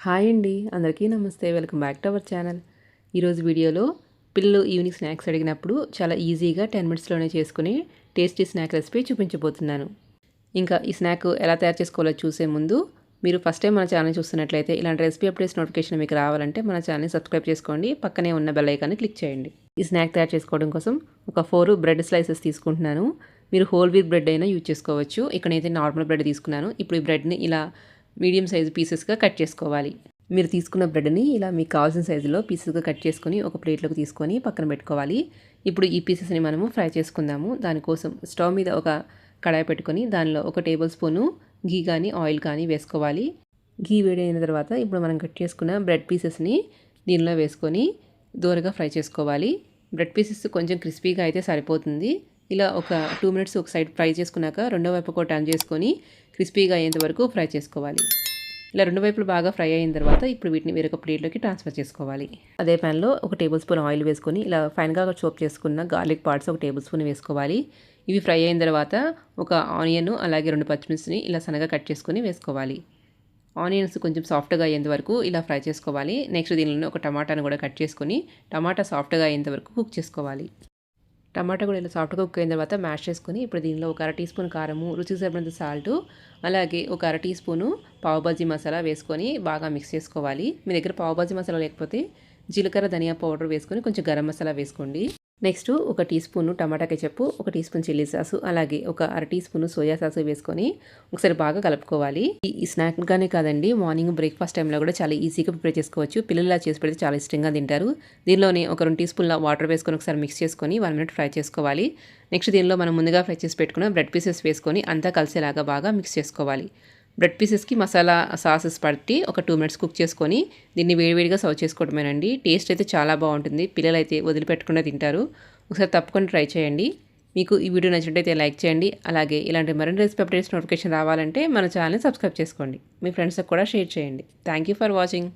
Hi అండి, అందరికీ నమస్తే. Welcome back to our channel. ఈరోజు వీడియోలో పిల్లలు ఈవినింగ్ స్నాక్స్ అడిగినప్పుడు చాలా ఈజీగా 10 మినిట్స్లోనే చేసుకుని టేస్టీ స్నాక్ రెసిపీ చూపించబోతున్నాను. ఇంకా ఈ స్నాక్ ఎలా తయారు చేసుకోవాలో చూసే ముందు మీరు ఫస్ట్ టైం మన ఛానల్ చూస్తున్నట్లయితే ఇలాంటి రెసిపీ అప్డేట్స్ నోటిఫికేషన్ మీకు రావాలంటే మన ఛానల్ని సబ్స్క్రైబ్ చేసుకోండి, పక్కనే ఉన్న బెల్ ఐకాన్ని క్లిక్ చేయండి. ఈ స్నాక్ తయారు చేసుకోవడం కోసం ఒక 4 బ్రెడ్ స్లైసెస్ తీసుకుంటున్నాను. మీరు హోల్ వీట్ బ్రెడ్ అయినా యూజ్ చేసుకోవచ్చు. ఇక్కడైతే నార్మల్ బ్రెడ్ తీసుకున్నాను. ఇప్పుడు ఈ బ్రెడ్ని ఇలా మీడియం సైజు పీసెస్గా కట్ చేసుకోవాలి. మీరు తీసుకున్న బ్రెడ్ని ఇలా మీకు కావాల్సిన సైజులో పీసెస్గా కట్ చేసుకొని ఒక ప్లేట్లోకి తీసుకొని పక్కన పెట్టుకోవాలి. ఇప్పుడు ఈ పీసెస్ని మనము ఫ్రై చేసుకుందాము. దానికోసం స్టవ్ మీద ఒక కడాయి పెట్టుకొని దానిలో 1 టేబుల్ స్పూను ఘీ కానీ ఆయిల్ కానీ వేసుకోవాలి. ఘీ వేడైన తర్వాత ఇప్పుడు మనం కట్ చేసుకున్న బ్రెడ్ పీసెస్ని దీనిలో వేసుకొని దూరగా ఫ్రై చేసుకోవాలి. బ్రెడ్ పీసెస్ కొంచెం క్రిస్పీగా అయితే సరిపోతుంది. ఇలా ఒక 2 మినిట్స్ ఒక సైడ్ ఫ్రై చేసుకున్నాక రెండో వైపు కూడా టర్న్ చేసుకొని క్రిస్పీగా అయ్యేంత వరకు ఫ్రై చేసుకోవాలి. ఇలా రెండు వైపులు బాగా ఫ్రై అయిన తర్వాత ఇప్పుడు వీటిని వేరొక ప్లేట్లోకి ట్రాన్స్ఫర్ చేసుకోవాలి. అదే ప్యాన్లో 1 టేబుల్ స్పూన్ ఆయిల్ వేసుకొని ఇలా ఫైన్గా చాప్ చేసుకున్న గార్లిక్ పార్ట్స్ 1 టేబుల్ స్పూన్ వేసుకోవాలి. ఇవి ఫ్రై అయిన తర్వాత ఒక ఆనియన్ అలాగే 2 పచ్చిమిర్చిని ఇలా సన్నగా కట్ చేసుకొని వేసుకోవాలి. ఆనియన్స్ కొంచెం సాఫ్ట్గా అయ్యేంత వరకు ఇలా ఫ్రై చేసుకోవాలి. నెక్స్ట్ దీనిలో ఒక టమాటాను కూడా కట్ చేసుకొని టమాటా సాఫ్ట్గా అయ్యేంత వరకు కుక్ చేసుకోవాలి. టమాటా కూడా ఇలా సాఫ్ట్గా కుక్ అయిన తర్వాత మ్యాష్ చేసుకొని ఇప్పుడు దీనిలో ఒక 1/2 టీ స్పూన్ కారము, రుచికి సరిపడినంత సాల్టు, అలాగే ఒక 1/2 టీ స్పూను పావుబాజీ మసాలా వేసుకొని బాగా మిక్స్ చేసుకోవాలి. మీ దగ్గర పావుబాజీ మసాలా లేకపోతే జీలకర్ర ధనియా పౌడర్ వేసుకొని కొంచెం గరం మసాలా వేసుకోండి. Next 1 teaspoon tomato ketchup, 1 teaspoon chilli sauce, అలాగే ఒక 1/2 టీ స్పూను సోయా సాసు వేసుకొని ఒకసారి బాగా కలుపుకోవాలి. ఈ స్నాక్గానే కాదండి, మార్నింగ్ బ్రేక్ఫాస్ట్ టైంలో కూడా చాలా ఈజీగా ప్రిపేర్ చేసుకోవచ్చు. పిల్లలు ఇలా చేసి పెడితే చాలా ఇష్టంగా తింటారు. దీనిలోనే ఒక 2 టీ స్పూన్ల వాటర్ వేసుకొని ఒకసారి మిక్స్ చేసుకొని 1 మినిట్ ఫ్రై చేసుకోవాలి. నెక్స్ట్ దీనిలో మనం ముందుగా ఫ్రై చేసి పెట్టుకున్న బ్రెడ్ పీసెస్ వేసుకొని అంతా కలిసేలాగా బాగా మిక్స్ చేసుకోవాలి. బ్రెడ్ పీసెస్కి మసాలా సాసెస్ పట్టి ఒక 2 మినిట్స్ కుక్ చేసుకొని దీన్ని వేడివేడిగా సర్వ్ చేసుకోవడమేనండి. టేస్ట్ అయితే చాలా బాగుంటుంది. పిల్లలు అయితే వదిలిపెట్టకుండా తింటారు. ఒకసారి తప్పకుండా ట్రై చేయండి. మీకు ఈ వీడియో నచ్చినట్టయితే లైక్ చేయండి. అలాగే ఇలాంటి మరిన్ని రెసిపీ అప్డేట్స్ నోటిఫికేషన్ రావాలంటే మన ఛానల్ని సబ్స్క్రైబ్ చేసుకోండి. మీ ఫ్రెండ్స్కి కూడా షేర్ చేయండి. Thank you for watching.